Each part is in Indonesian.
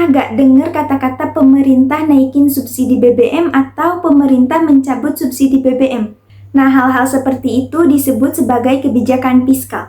Pernah gak dengar kata-kata pemerintah naikin subsidi BBM atau pemerintah mencabut subsidi BBM? Nah, hal-hal seperti itu disebut sebagai kebijakan fiskal.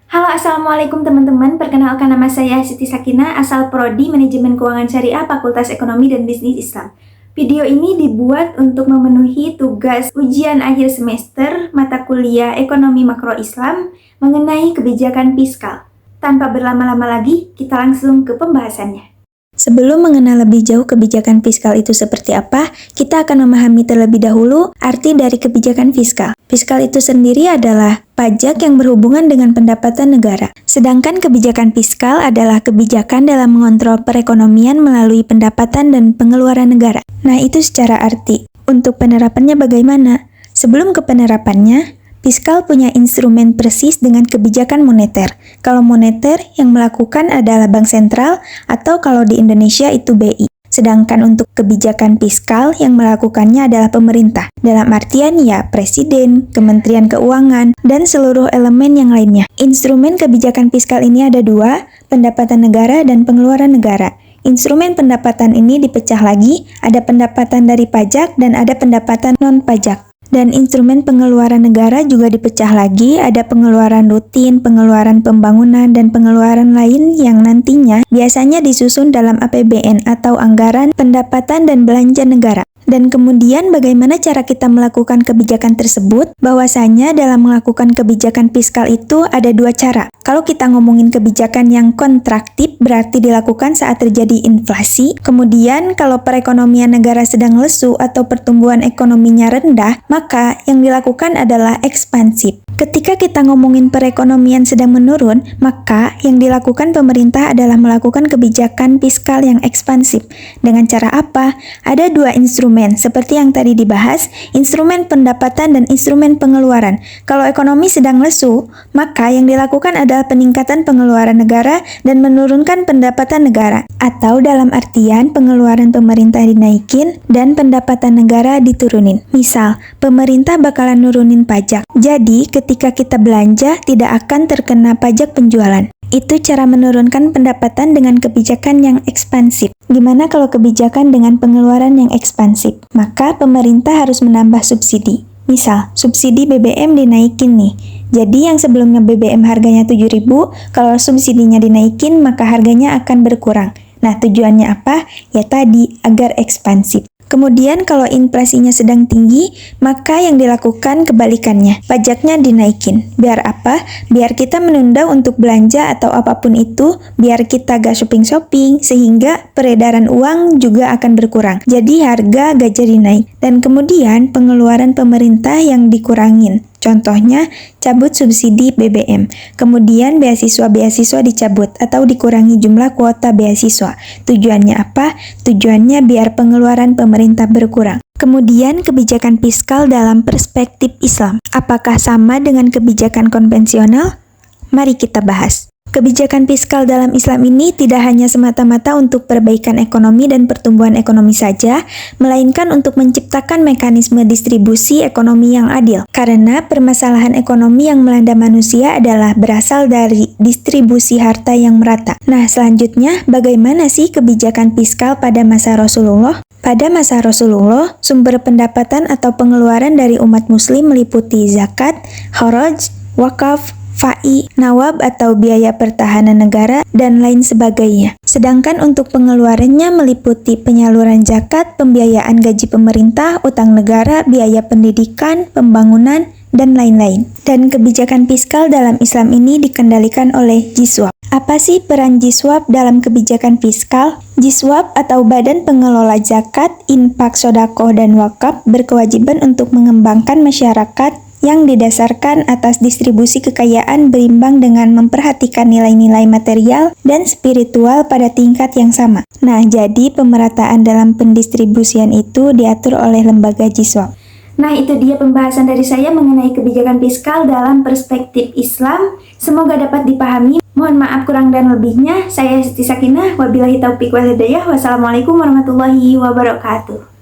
Halo, assalamualaikum teman-teman. Perkenalkan, nama saya Siti Sakinah, asal Prodi Manajemen Keuangan Syariah Fakultas Ekonomi dan Bisnis Islam. Video ini dibuat untuk memenuhi tugas ujian akhir semester mata kuliah Ekonomi Makro Islam mengenai kebijakan fiskal. Tanpa berlama-lama lagi, kita langsung ke pembahasannya. Sebelum mengenal lebih jauh kebijakan fiskal itu seperti apa, kita akan memahami terlebih dahulu arti dari kebijakan fiskal. Fiskal itu sendiri adalah pajak yang berhubungan dengan pendapatan negara. Sedangkan kebijakan fiskal adalah kebijakan dalam mengontrol perekonomian melalui pendapatan dan pengeluaran negara. Nah, itu secara arti. Untuk penerapannya bagaimana? Sebelum ke penerapannya, fiskal punya instrumen persis dengan kebijakan moneter. Kalau moneter yang melakukan adalah Bank Sentral atau kalau di Indonesia itu BI. Sedangkan untuk kebijakan fiskal yang melakukannya adalah pemerintah. Dalam artian ya Presiden, Kementerian Keuangan, dan seluruh elemen yang lainnya. Instrumen kebijakan fiskal ini ada dua, pendapatan negara dan pengeluaran negara. Instrumen pendapatan ini dipecah lagi, ada pendapatan dari pajak dan ada pendapatan non-pajak. Dan instrumen pengeluaran negara juga dipecah lagi, ada pengeluaran rutin, pengeluaran pembangunan, dan pengeluaran lain yang nantinya biasanya disusun dalam APBN atau Anggaran Pendapatan dan Belanja Negara. Dan kemudian bagaimana cara kita melakukan kebijakan tersebut? Bahwasanya dalam melakukan kebijakan fiskal itu ada dua cara. Kalau kita ngomongin kebijakan yang kontraktif berarti dilakukan saat terjadi inflasi. Kemudian kalau perekonomian negara sedang lesu atau pertumbuhan ekonominya rendah, maka yang dilakukan adalah ekspansif. Ketika kita ngomongin perekonomian sedang menurun, maka yang dilakukan pemerintah adalah melakukan kebijakan fiskal yang ekspansif. Dengan cara apa? Ada dua instrumen, seperti yang tadi dibahas, instrumen pendapatan dan instrumen pengeluaran. Kalau ekonomi sedang lesu, maka yang dilakukan adalah peningkatan pengeluaran negara dan menurunkan pendapatan negara. Atau dalam artian pengeluaran pemerintah dinaikin dan pendapatan negara diturunin. Misal, pemerintah bakalan nurunin pajak. Jadi, ketika kita belanja, tidak akan terkena pajak penjualan. Itu cara menurunkan pendapatan dengan kebijakan yang ekspansif. Gimana kalau kebijakan dengan pengeluaran yang ekspansif? Maka pemerintah harus menambah subsidi. Misal, subsidi BBM dinaikin nih. Jadi yang sebelumnya BBM harganya 7.000, kalau subsidinya dinaikin maka harganya akan berkurang. Nah, tujuannya apa? Ya tadi, agar ekspansif. Kemudian kalau inflasinya sedang tinggi, maka yang dilakukan kebalikannya, pajaknya dinaikin. Biar apa? Biar kita menunda untuk belanja atau apapun itu, biar kita gak shopping-shopping, sehingga peredaran uang juga akan berkurang. Jadi harga gak jadi naik. Dan kemudian pengeluaran pemerintah yang dikurangin. Contohnya, cabut subsidi BBM. Kemudian beasiswa-beasiswa dicabut atau dikurangi jumlah kuota beasiswa. Tujuannya apa? Tujuannya biar pengeluaran pemerintah berkurang. Kemudian kebijakan fiskal dalam perspektif Islam. Apakah sama dengan kebijakan konvensional? Mari kita bahas. Kebijakan fiskal dalam Islam ini tidak hanya semata-mata untuk perbaikan ekonomi dan pertumbuhan ekonomi saja, melainkan untuk menciptakan mekanisme distribusi ekonomi yang adil. Karena permasalahan ekonomi yang melanda manusia adalah berasal dari distribusi harta yang merata. Nah, selanjutnya, bagaimana sih kebijakan fiskal pada masa Rasulullah? Pada masa Rasulullah, sumber pendapatan atau pengeluaran dari umat muslim meliputi zakat, kharaj, wakaf, fai, nawab atau biaya pertahanan negara, dan lain sebagainya. Sedangkan untuk pengeluarannya meliputi penyaluran zakat, pembiayaan gaji pemerintah, utang negara, biaya pendidikan, pembangunan, dan lain-lain. Dan kebijakan fiskal dalam Islam ini dikendalikan oleh Jiswab. Apa sih peran Jiswab dalam kebijakan fiskal? Jiswab atau Badan Pengelola Zakat, Infak, Sodakoh, dan Wakaf berkewajiban untuk mengembangkan masyarakat yang didasarkan atas distribusi kekayaan berimbang dengan memperhatikan nilai-nilai material dan spiritual pada tingkat yang sama. Nah, jadi pemerataan dalam pendistribusian itu diatur oleh lembaga Jiswab. Nah, itu dia pembahasan dari saya mengenai kebijakan fiskal dalam perspektif Islam. Semoga dapat dipahami. Mohon maaf kurang dan lebihnya. Saya Siti Sakinah. Wabillahi taufiq wal hidayah. Wassalamualaikum warahmatullahi wabarakatuh.